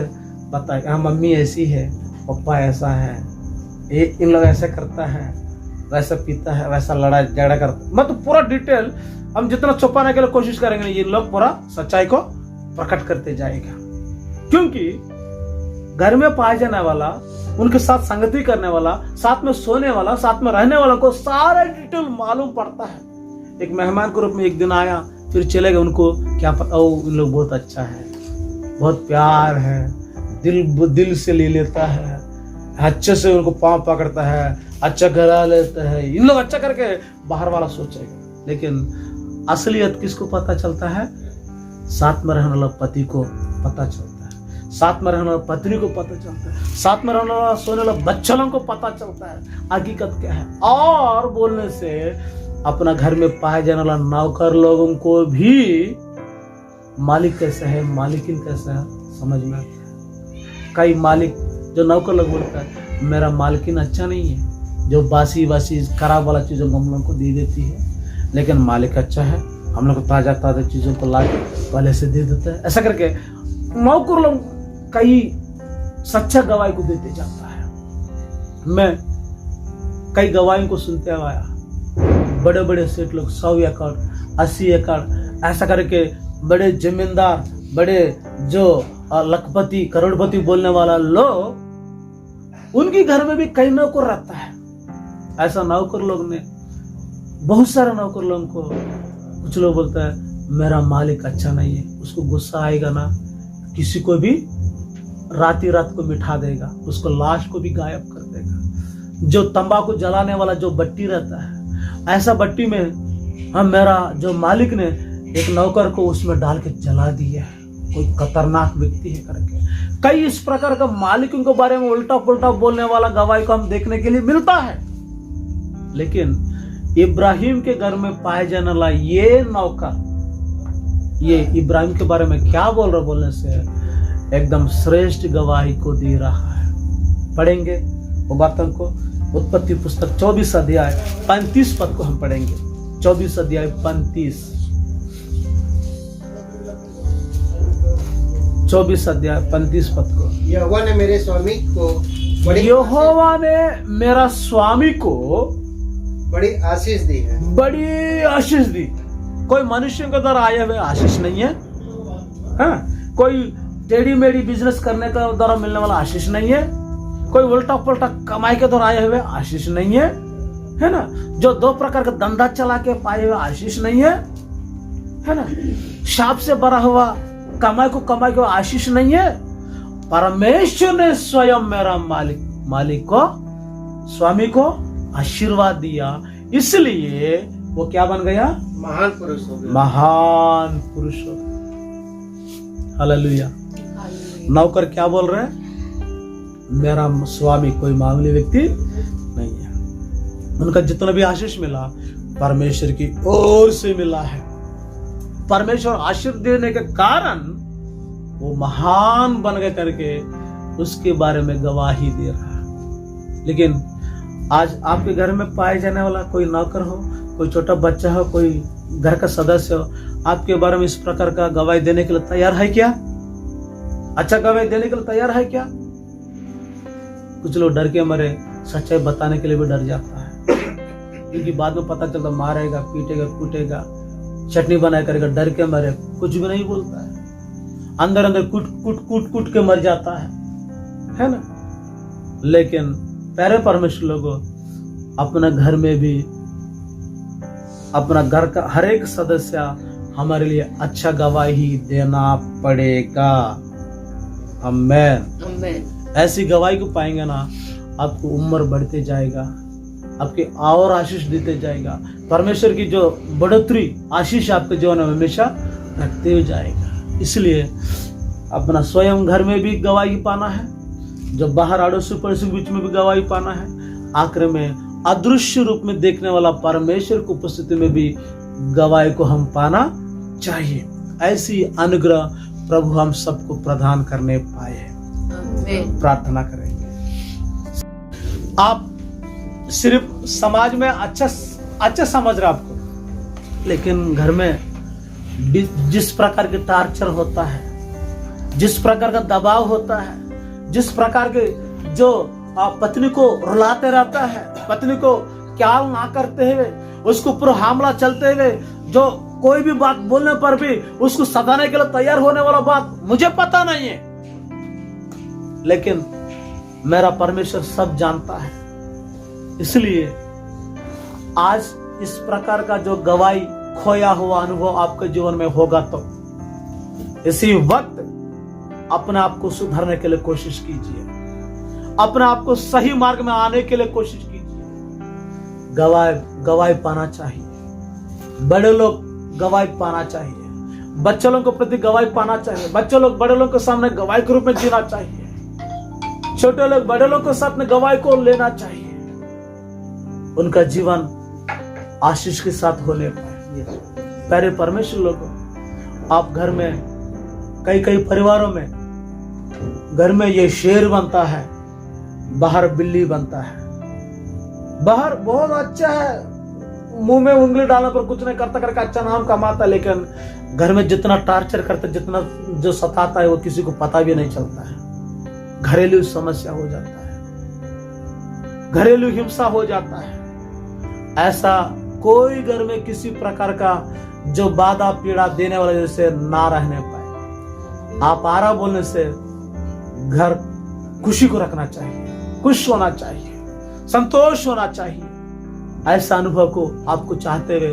पता है, मम्मी ऐसी है, पापा ऐसा है, ये इन लोग ऐसा करता है, वैसा पीता है, वैसा लड़ाई झगड़ा करता है। मतलब पूरा डिटेल हम जितना छुपाने के लिए कोशिश करेंगे, ये लोग पूरा सच्चाई को प्रकट करते जाएगा। क्योंकि घर में पाए जाने वाला, उनके साथ संगति करने वाला, साथ में सोने वाला, साथ में रहने वाला को सारा डिटेल मालूम पड़ता है। एक मेहमान के रूप में एक दिन आया, फिर चले गए, उनको क्या पता, इन लोग बहुत अच्छा है, बहुत प्यार है, दिल से ले लेता है, अच्छे से उनको पाँव पकड़ता है, अच्छा करा लेता है, इन लोग अच्छा करके बाहर वाला सोचेगा। लेकिन असलियत किसको पता चलता है? साथ में रहने वाला पति को पता चलता है, साथ में रहने वाला पत्नी को पता चलता है, साथ में रहने वाला सोने वाला बच्चों को पता चलता है हकीकत क्या है। और बोलने से अपना घर में पाए जाने वाला नौकर लोगों को भी मालिक कैसा है, मालिकिन कैसा है समझ में आता है। कई मालिक जो नौकर लोग बोलता है मेरा मालकिन अच्छा नहीं है, जो बासी खराब वाला चीज़ों को हम लोग को दे देती है, लेकिन मालिक अच्छा है, हम लोग को ताज़ा चीज़ों को ला पहले से दे देता है। ऐसा करके नौकर लोग कई सच्चा गवाही को देते जाता है। मैं कई गवाही को सुनते आया, बड़े बड़े सेठ लोग 100 एकड़ 80 एकड़ ऐसा करके बड़े जमींदार, बड़े जो लखपति करोड़पति बोलने वाला लोग, उनके घर में भी कई नौकर रहता है। ऐसा नौकर लोग ने बहुत सारे नौकर लोगों को, कुछ लोग बोलता है मेरा मालिक अच्छा नहीं है, उसको गुस्सा आएगा ना, किसी को भी रात को मिठा देगा, उसको लाश को भी गायब कर देगा। जो तंबाकू जलाने वाला जो बट्टी रहता है, ऐसा बट्टी में मेरा जो मालिक ने एक नौकर को उसमें डाल के जला दिया है, कोई खतरनाक व्यक्ति है करके। कई इस प्रकार का मालिक उनके बारे में उल्टा पुल्टा बोलने वाला गवाही को हम देखने के लिए मिलता है। लेकिन इब्राहिम के घर में पाए जाने वाला ये नौकर, ये इब्राहिम के बारे में क्या बोल रहा, बोलने से एकदम श्रेष्ठ गवाही को दे रहा है। पढ़ेंगे वो बातों को, उत्पत्ति पुस्तक 24 अध्याय 35 पद को हम पढ़ेंगे। 24 अध्याय 35। 24 अध्याय 35 पद को।
यहोवा ने मेरे स्वामी को
यहोवा ने मेरा स्वामी को
बड़ी आशीष दी है।
बड़ी आशीष दी। कोई मनुष्य के द्वारा आए हुए आशीष नहीं है, हाँ? कोई टेढ़ी मेढ़ी बिजनेस करने के द्वारा मिलने वाला आशीष नहीं है, कोई उल्टा पुल्टा कमाई के द्वारा आए हुए आशीष नहीं है ना? जो 2 प्रकार का धंधा चला के पाए हुए आशीष नहीं है ना? शाप से भरा हुआ कमाई को आशीष नहीं है। परमेश्वर ने स्वयं मेरा मालिक को, स्वामी को आशीर्वाद दिया, इसलिए वो क्या बन गया?
महान पुरुष हो गया।
महान पुरुष हो गया। हालेलुया। नौकर क्या बोल रहे हैं? मेरा स्वामी कोई मामूली व्यक्ति नहीं है। उनका जितना भी आशीष मिला परमेश्वर की ओर से मिला है। परमेश्वर आशीष देने के कारण वो महान बन गए करके उसके बारे में गवाही दे रहा है। लेकिन आज आपके घर में पाए जाने वाला कोई नौकर हो, कोई छोटा बच्चा हो, कोई घर का सदस्य हो, आपके बारे में इस प्रकार का गवाही देने के लिए तैयार है क्या? अच्छा गवाही देने के लिए तैयार है क्या? कुछ लोग डर के मारे सच्चाई बताने के लिए भी डर जाता है, क्योंकि बाद में पता चलता मारेगा, पीटेगा, कूटेगा, चटनी बना करेगा। डर के मारे कुछ भी नहीं बोलता है, अंदर अंदर कूट के मर जाता है ना? लेकिन प्यारे परमेश्वर लोगों, अपना घर में भी अपना घर का हर एक सदस्य हमारे लिए अच्छा गवाही देना पड़ेगा। आमीन। ऐसी गवाही को पाएंगे ना, आपको उम्र बढ़ते जाएगा, आपके और आशीष देते जाएगा। परमेश्वर की जो बढ़ोतरी आशीष आपके जीवन में हमेशा रखते हुए जाएगा। इसलिए अपना स्वयं घर में भी गवाही पाना है, जब बाहर अड़ोसी पड़ोसी के बीच में भी गवाही पाना है, आखिर में अदृश्य रूप में देखने वाला परमेश्वर की उपस्थिति में भी गवाही को हम पाना चाहिए। ऐसी अनुग्रह प्रभु हम सबको प्रदान करने पाए। प्रार्थना करेंगे। आप सिर्फ समाज में अच्छा समझ रहे आपको, लेकिन घर में जिस प्रकार के टार्चर होता है, जिस प्रकार का दबाव होता है, जिस प्रकार के जो पत्नी को रुलाते रहता है, पत्नी को ख्याल ना करते हुए, उसको पूरा हमला चलते हुए, जो कोई भी बात बोलने पर भी उसको सताने के लिए तैयार होने वाला बात मुझे पता नहीं है, लेकिन मेरा परमेश्वर सब जानता है। इसलिए आज इस प्रकार का जो गवाही खोया हुआ अनुभव आपके जीवन में होगा, तो इसी वक्त अपने आप को सुधारने के लिए कोशिश कीजिए, अपने आप को सही मार्ग में आने के लिए कोशिश कीजिए। गवाही पाना चाहिए, बड़े लोग गवाही पाना चाहिए, बच्चे लोगों के प्रति गवाही पाना चाहिए, बच्चे लोग बड़े लोगों के सामने गवाही के रूप में जीना चाहिए, छोटे लोग बड़े लोग के साथ में गवाही को लेना चाहिए। उनका जीवन आशीष के साथ होने पाए। प्यारे परमेश्वर लोगों, आप घर में कई परिवारों में घर में ये शेर बनता है, बाहर बिल्ली बनता है। बाहर बहुत अच्छा है, मुंह में उंगली डालने पर कुछ नहीं करता करके अच्छा नाम कमाता, लेकिन घर में जितना टार्चर करता, जितना जो सताता है, वो किसी को पता भी नहीं चलता है। घरेलू समस्या हो जाता है, घरेलू हिंसा हो जाता है। ऐसा कोई घर में किसी प्रकार का जो बाधा पीड़ा देने वाले जैसे ना रहने पाए। आप आरा बोलने से घर खुशी को रखना चाहिए, खुश होना चाहिए, संतोष होना चाहिए। ऐसा अनुभव को आपको चाहते हुए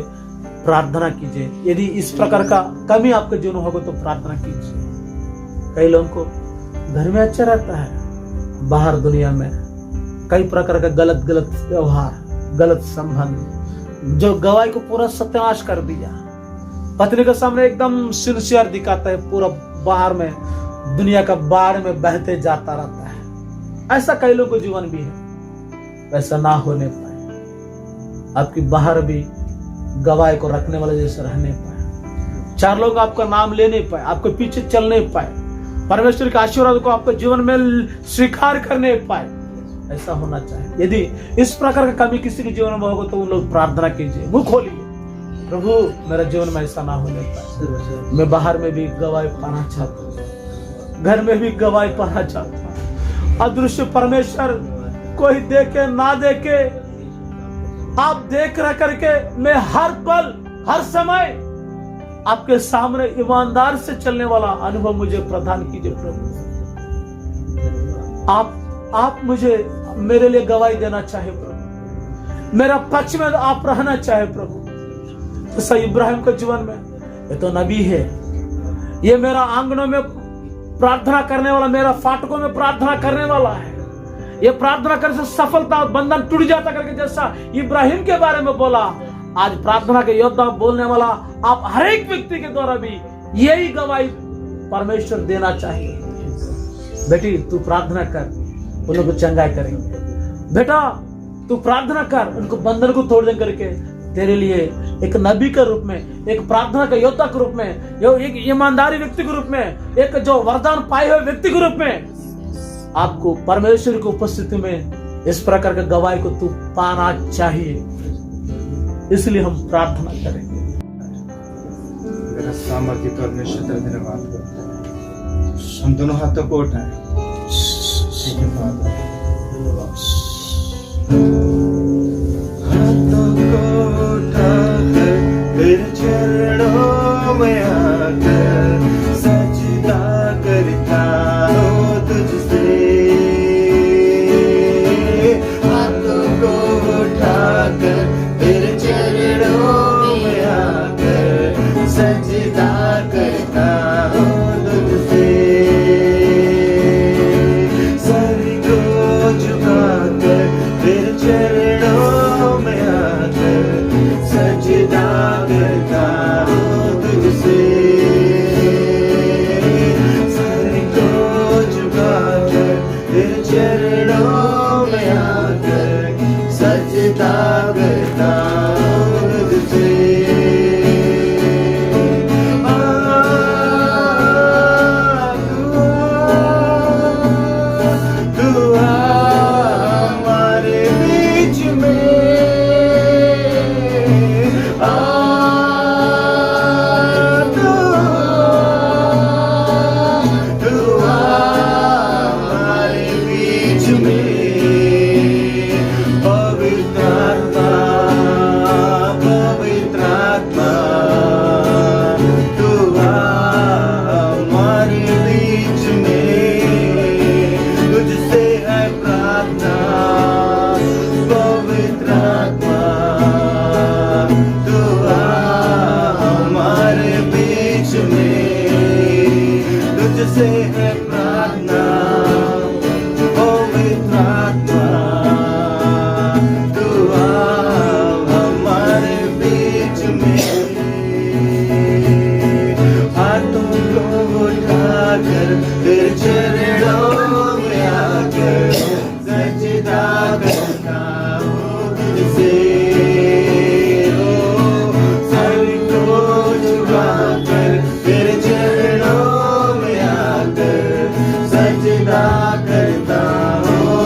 प्रार्थना कीजिए। यदि इस प्रकार का कमी आपके जीवन में होगा तो प्रार्थना कीजिए। कई लोगों को घर में अच्छा रहता है, बाहर दुनिया में कई प्रकार का गलत व्यवहार, गलत संबंध, जो गवाही को पूरा सत्यानाश कर दिया। पत्नी के सामने एकदम सिंसियर दिखाता है, पूरा बाहर में दुनिया का बाढ़ में बहते जाता रहता है। ऐसा कई लोगों को जीवन भी है। वैसा ना होने पाए, आपकी बाहर भी गवाही को रखने वाले जैसे रहने पाए, 4 लोग आपका नाम ले नहीं पाए, आपके पीछे चल नहीं पाए, परमेश्वर के आशीर्वाद को आपके जीवन में स्वीकार करने पाए। ऐसा होना चाहिए। यदि इस प्रकार का कमी किसी के जीवन में होगा तो उन लोग प्रार्थना कीजिए, मुंह खोलिए, प्रभु मेरा जीवन में ऐसा ना होने पाए, मैं बाहर में भी गवाही पाना चाहता हूँ। घर में भी गवाही पाना चाहता हूं। अदृश्य परमेश्वर कोई देखे ना देखे, आप देख रह करके मैं हर पल हर समय आपके सामने ईमानदार से चलने वाला अनुभव मुझे प्रदान कीजिए प्रभु। आप मुझे मेरे लिए गवाही देना चाहे प्रभु, मेरा पक्ष में आप रहना चाहे प्रभु। जैसा इब्राहिम के जीवन में, ये तो नबी है, ये मेरा आंगनों में प्रार्थना करने वाला, मेरा फाटकों में प्रार्थना करने वाला है, ये प्रार्थना करने से सफलता बंधन टूट जाता करके जैसा इब्राहिम के बारे में बोला, आज प्रार्थना के योद्धा बोलने वाला आप हर एक व्यक्ति के द्वारा भी यही गवाही परमेश्वर देना चाहिए। बेटी तू प्रार्थना कर, उन लोग को चंगाई करेंगे। बेटा तू प्रार्थना कर, उनको बंधन को तोड़ दे करके तेरे लिए एक नबी के रूप में, एक प्रार्थना के योद्धा के रूप में, एक ईमानदारी व्यक्ति के रूप में, एक जो वरदान पाए हुए व्यक्ति के रूप में आपको परमेश्वर की उपस्थिति में इस प्रकार के गवाही को तू पाना चाहिए। इसलिए हम प्रार्थना करेंगे।
मेरा सामर्थ्य परमेश्वर धन्यवाद करता है। हम दोनों हाथों को उठाएं। ठीक है फादर, हाथों को उठाकर तेरे चरणों में आकर सजदा करता हूँ तुझसे। हाथों को उठाकर तेरे चरणों में आकर सजदा करता हूँ तुझसे। सर को झुकाकर तेरे चरणों में आकर सजदा करता हूँ तुझसे। सर को झुकाकर तेरे चरणों में आकर सजदा करता हूँ तुझसे। तू हमारे बीच में तू हमारे बीच में पवित्र आत्मा तू हमारे बीच में। तुझसे है प्रार्थना पवित्र आत्मा तू हमारे बीच में। तुझसे है प्रार्थना पवित्र आत्मा तू हमारे बीच में। हाथों को उठाकर तेरे चरणों में आकर सजदा करता हूँ तुझसे। सर को झुकाकर तेरे चरणों में आकर सजदा करता हूँ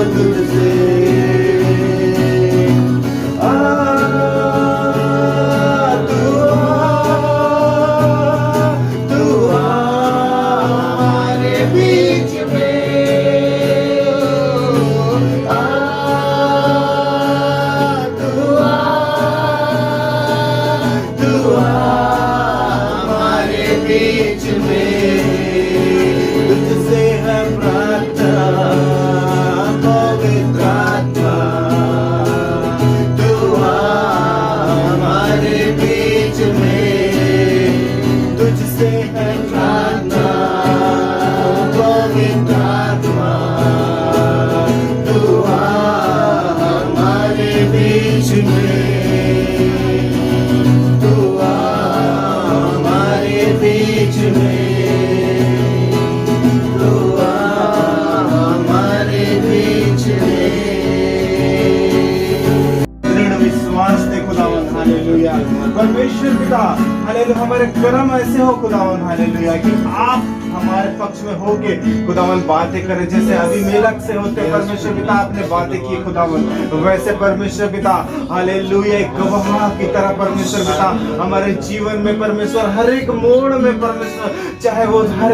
पिता हालेलुया हमारे कर्म ऐसे हो खुदावन हालेलुया कि आप हमारे पक्ष में होके खुदावन बातें करें, जैसे अभिमेलक से होते परमेश्वर पिता आपने बातें की खुदावन, वैसे परमेश्वर पिता हालेलुया एक गवाह की तरह परमेश्वर पिता हमारे जीवन में परमेश्वर हर एक मोड़ में परमेश्वर, चाहे वो हर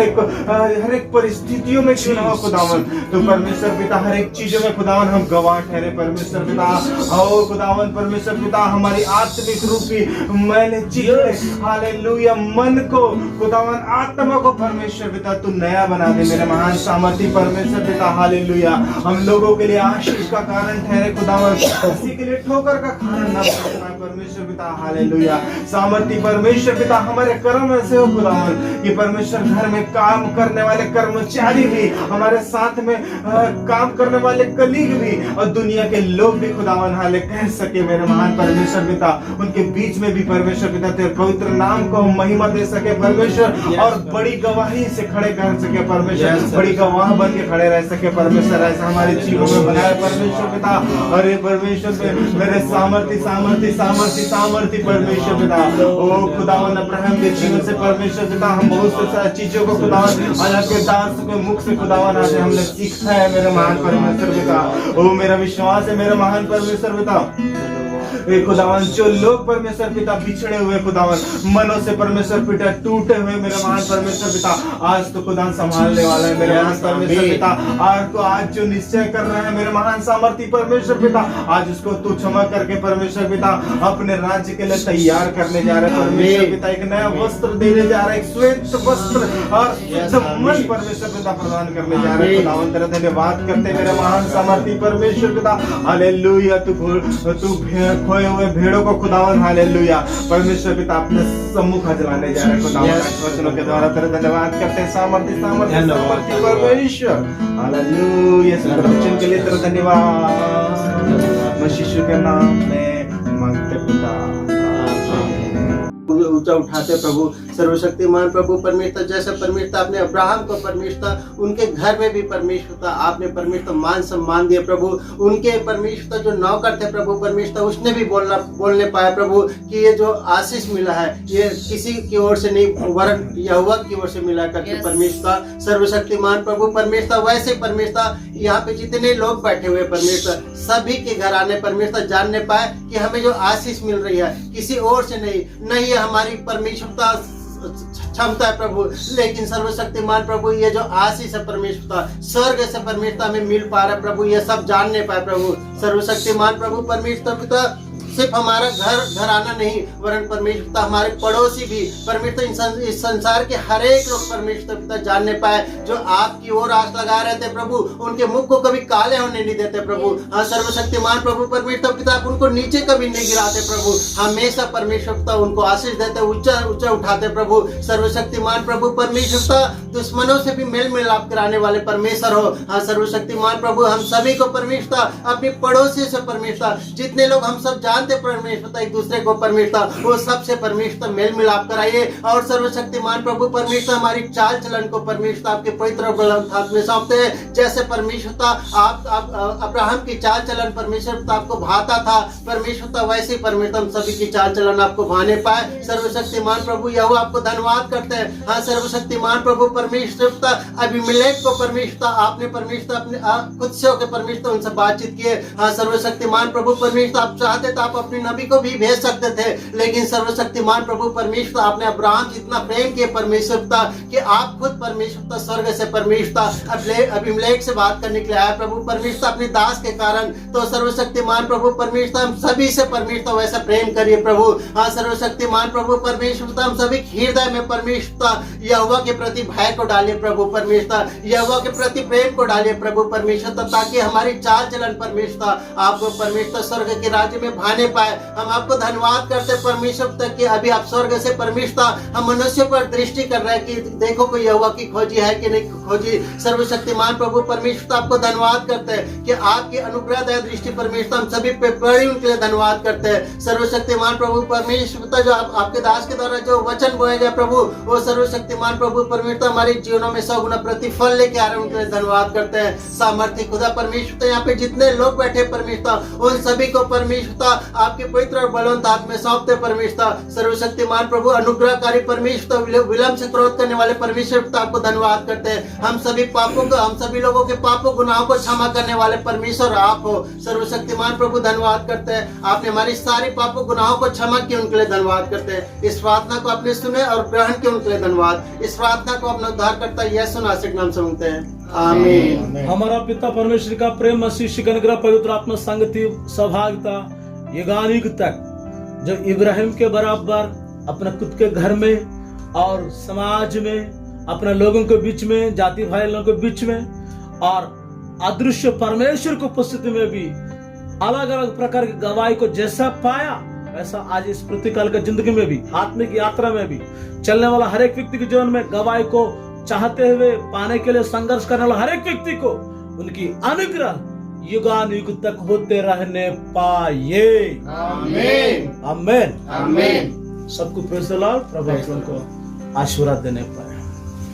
एक परिस्थितियों में क्यों ना हो खुदावन, तो परमेश्वर पिता हर एक चीजों में खुदावन हम गवाह ठहरे परमेश्वर पिता। और खुदावन परमेश्वर पिता हमारी आत्मिक रूपी मैंने चीजें हालेलुया मन को खुदावन आत्मा को परमेश्वर पिता तू नया बना दे मेरे महान सामर्थी परमेश्वर पिता हालेलुया। हम लोगों के लिए आशीष का कारण ठहरे खुदावन, किसी के लिए ठोकर का कारण न बने परमेश्वर पिता हालेलुया। सामर्थी परमेश्वर पिता हमारे कर्म ऐसे हो खुदावन कि परमेश्वर घर में काम करने वाले कर्मचारी भी, हमारे साथ में काम करने वाले कलीग भी और दुनिया के लोग भी खुदावन हाले कह सके मेरे महान परमेश्वर पिता, उनके बीच में भी परमेश्वर पिता तेरे पवित्र नाम को महिमा दे सके परमेश्वर, और बड़ी गवाही से खड़े कर सके परमेश्वर, बड़ी गवाह बन के खड़े रह सके परमेश्वर, ऐसा हमारे जीवन में बनाए परमेश्वर पिता। अरे परमेश्वर मेरे सामर्थी सामर्थी सामर्थी सामर्थी परमेश्वर पिता, ओ खुदावन अब्राहम के जीवन से परमेश्वर पिता हम बहुत से चीजों को खुदावन अलग के दास के मुख से खुदावन आज हमने सीखा है मेरे महान परमेश्वर पिता। ओ मेरा विश्वास है मेरे महान परमेश्वर पिता खुदावन जो लोग परमेश्वर पिता बिछड़े हुए खुदावन मनों से परमेश्वर पिता टूटे हुए मेरे महान परमेश्वर पिता, आज तो खुदा संभालने वाला है मेरे महान परमेश्वर पिता। आज जो निश्चय कर रहे हैं मेरे महान सामर्थी परमेश्वर पिता, आज उसको तू क्षमा करके परमेश्वर पिता अपने राज्य के लिए तैयार करने जा रहे हैं परमेश्वर पिता, एक नया वस्त्र देने जा रहे हैं, एक श्वेत वस्त्र और मन परमेश्वर पिता प्रदान करने जा रहे हैं खुदावन। तेरा धन्यवाद करते मेरे महान सामर्थी परमेश्वर पिता हालेलुया। तू खोए हुए भेड़ों को खुदावन हालेलुया परमेश्वर पिता अपने सम्मुख हजलाने जा रहे हैं खुदावन, वचनों के द्वारा तेरा धन्यवाद करते हैं सामर्थी सामर्थी सामर्थी परमेश्वर हालेलुया। वचन के लिए तेरा धन्यवाद मसीह के नाम में मांगते पिता,
ऊंचा उठाते प्रभु सर्वशक्तिमान प्रभु परमेश्वर, जैसे परमेश्वर आपने अब्राहम को परमेश्वर उनके घर में भी परमेश्वर आपने परमेश्वर मान सम्मान दिया प्रभु, उनके परमेश्वर जो नौकर थे प्रभु परमेश्वर उसने भी बोलने पाया प्रभु कि ये जो आशीष मिला है ये किसी की ओर से नहीं वरन यहोवा की ओर से मिला करके परमेश्वर सर्वशक्तिमान प्रभु परमेश्वर। वैसे परमेश्वर यहाँ पे जितने लोग बैठे हुए परमेश्वर सभी के घर आने परमेश्वर जानने पाए कि हमें जो आशीष मिल रही है किसी और से नहीं है हमारी परमेश्वरता क्षमता है प्रभु, लेकिन सर्वशक्तिमान प्रभु ये जो आशीष है परमेश्वर स्वर्ग से परमेश्वर हमें मिल पा रहा है प्रभु, ये सब जानने पाए प्रभु सर्वशक्तिमान प्रभु परमेश्वर पिता। सिर्फ हमारा घर आना नहीं वरन परमेश्वर पिता हमारे पड़ोसी भी परमेश्वर इस संसार के हर एक लोग परमेश्वर पिता जानने पाए जो आपकी ओर आस लगा रहे थे प्रभु, उनके मुख को कभी काले होने नहीं देते प्रभु। हाँ सर्वशक्तिमान प्रभु परमेश्वर पिता आप उनको नीचे कभी नहीं गिराते प्रभु, हमेशा परमेश्वर पिता उनको आशीष देते ऊंचा ऊंचा उठाते प्रभु सर्वशक्तिमान प्रभु परमेश्वर पिता। दुश्मनों से भी मेल मिलाप कराने वाले परमेश्वर हो। हाँ सर्वशक्तिमान प्रभु हम सभी को परमेश्वर अपने पड़ोसी से परमेश्वर जितने लोग हम सब जानते परमेश्वर एक दूसरे को परमेश्वर वो सबसे परमेश्वर मेल मिलाप कराइए, और सर्वशक्तिमान प्रभु परमेश्वर हमारी चाल चलन को परमेश्वर आपके पवित्र हाथ में सौंपते हैं। जैसे परमेश्वर आप अब्राहम की चाल चलन परमेश्वर आपको भाता था परमेश्वर, वैसे परमेश्वर हम सभी की चाल चलन आपको भाने पाए सर्वशक्तिमान प्रभु। यहोवा आपको धन्यवाद करते हैं। हाँ सर्वशक्तिमान प्रभु परमेश्वर अबीमेलेक को परमेश्वर आपने परमेश्वर अपने खुद से होकर परमेश्वर उनसे बातचीत किए। हाँ सर्वशक्तिमान प्रभु परमेश्वर आप चाहते तो आप अपने नबी को भी भेज सकते थे, लेकिन सर्वशक्तिमान प्रभु परमेश्वर आपने अब्राहम जितना प्रेम किए परमेश्वर कि आप खुद परमेश्वर स्वर्ग से परमेश्वर अबीमेलेक से बात करने के लिए आया प्रभु परमेश्वर अपने दास के कारण। तो सर्वशक्तिमान प्रभु परमेश्वर हम सभी से परमेश्वर वैसा प्रेम करिए प्रभु। हाँ सर्वशक्तिमान प्रभु परमेश्वर हम सभी हृदय में परमेश्वर यहोवा के प्रति भय को डालिए प्रभु परमेश्वर, यहोवा के प्रति प्रेम को डालिए प्रभु परमेश्वर, ताकि हमारी चाल चलन परमेश्वर आपको परमेश्वर स्वर्ग के राज्य में भाने पाए। हम आपको धन्यवाद करते परमेश्वर तक कि अभी आप स्वर्ग से परमेश्वर हम मनुष्य पर दृष्टि कर रहे हैं कि देखो कोई यहोवा की खोजी है कि नहीं खोजी। सर्वशक्तिमान प्रभु परमेश्वर आपको धन्यवाद करते हैं कि आपकी अनुग्रह दया दृष्टि परमेश्वर हम सभी पे पड़ी उनके लिए धन्यवाद करते हैं। सर्वशक्तिमान प्रभु परमेश्वर जो आपके दास के द्वारा जो वचन बोए गए प्रभु वो सर्वशक्तिमान प्रभु परमेश्वर हमारे जीवनों में 100 गुना प्रतिफल लेके आ रहे हैं, उनके लिए धन्यवाद करते हैं। सामर्थ्य खुदा परमेश्वर यहाँ पे जितने लोग बैठे परमेश्वर उन सभी को परमेश्वर आपके पवित्र और बलवंत हाथ में सौंपते परमेश्वर। सर्वशक्तिमान प्रभु, अनुग्रहकारी परमेश्वर, विलंब से क्रोध करने वाले परमेश्वर पिता, आपको धन्यवाद करते हैं। हम सभी पापों को, हम सभी लोगों के पापों गुनाहों को क्षमा करने वाले परमेश्वर आप हो। सर्वशक्तिमान प्रभु, धन्यवाद करते हैं, आपने हमारी सारी पापों गुनाहों को क्षमा किया, उनके लिए धन्यवाद करते हैं। इस प्रार्थना को आपने सुने और ग्रहण किया, उनके लिए धन्यवाद। इस प्रार्थना को अपना उद्धारकर्ता यीशु नासरी के नाम से मांगते हैं, आमीन।
हमारा पिता परमेश्वर का प्रेम, मसीह का अनुग्रह, पवित्र आत्मा संगति, सौभाग्यता युगानुग तक जो इब्राहिम के बराबर अपने खुद के घर में और समाज में, अपने लोगों के बीच में, जाति भाई लोगों के बीच में और अदृश्य परमेश्वर की उपस्थिति में भी अलग अलग प्रकार की गवाही को जैसा पाया, वैसा आज इस पृथ्वीकाल की जिंदगी में भी, आत्मिक यात्रा में भी चलने वाला हर एक व्यक्ति के जीवन में गवाही को चाहते हुए पाने के लिए संघर्ष करने वाला हर एक व्यक्ति को उनकी अनुग्रह युगानुयुग तक होते रहने पाए।
आमीन,
आमीन,
आमीन।
सबको प्रेज़ द लॉर्ड। प्रभु को आशीर्वाद देने पाए।